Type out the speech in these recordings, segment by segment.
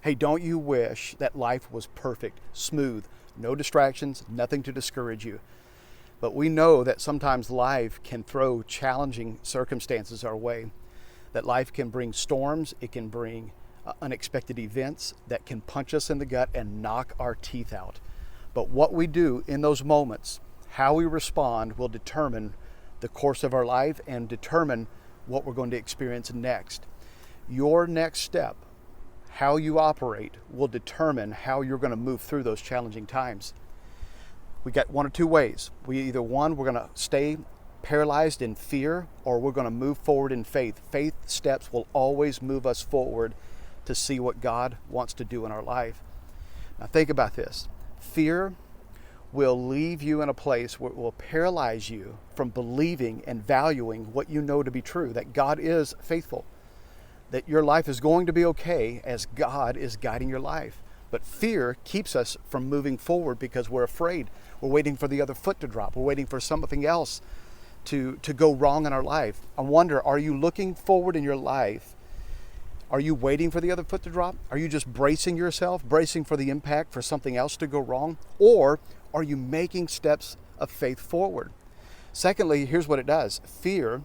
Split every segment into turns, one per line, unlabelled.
Hey, don't you wish that life was perfect, smooth, no distractions, nothing to discourage you? But we know that sometimes life can throw challenging circumstances our way, that life can bring storms, it can bring unexpected events that can punch us in the gut and knock our teeth out. But what we do in those moments, how we respond, will determine the course of our life and determine what we're going to experience next. Your next step, how you operate, will determine how you're going to move through those challenging times. We got one or two ways. We're going to stay paralyzed in fear, or we're going to move forward in faith. Faith steps will always move us forward to see what God wants to do in our life. Now think about this. Fear will leave you in a place where it will paralyze you from believing and valuing what you know to be true, that God is faithful, that your life is going to be okay as God is guiding your life. But fear keeps us from moving forward because we're afraid. We're waiting for the other foot to drop. We're waiting for something else to go wrong in our life. I wonder, are you looking forward in your life? Are you waiting for the other foot to drop? Are you just bracing yourself, bracing for the impact for something else to go wrong? Or are you making steps of faith forward? Secondly, here's what it does. Fear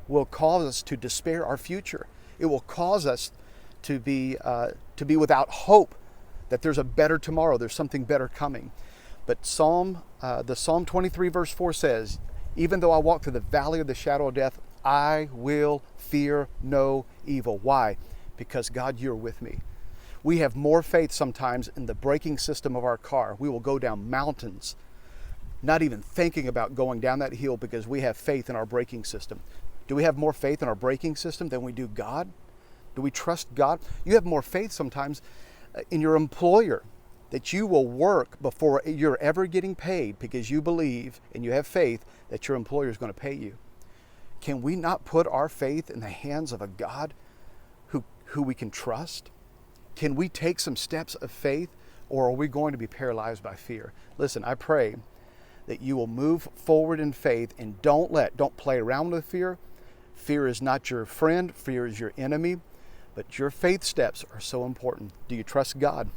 will cause us to despair our future. It will cause us to be without hope that there's a better tomorrow, there's something better coming. But Psalm 23 verse 4 says, even though I walk through the valley of the shadow of death, I will fear no evil. Why? Because God, you're with me. We have more faith sometimes in the braking system of our car. We will go down mountains, not even thinking about going down that hill because we have faith in our braking system. Do we have more faith in our braking system than we do God? Do we trust God? You have more faith sometimes in your employer, that you will work before you're ever getting paid because you believe and you have faith that your employer is going to pay you. Can we not put our faith in the hands of a God who we can trust? Can we take some steps of faith, or are we going to be paralyzed by fear? Listen, I pray that you will move forward in faith and don't play around with fear. Fear is not your friend, fear is your enemy, but your faith steps are so important. Do you trust God?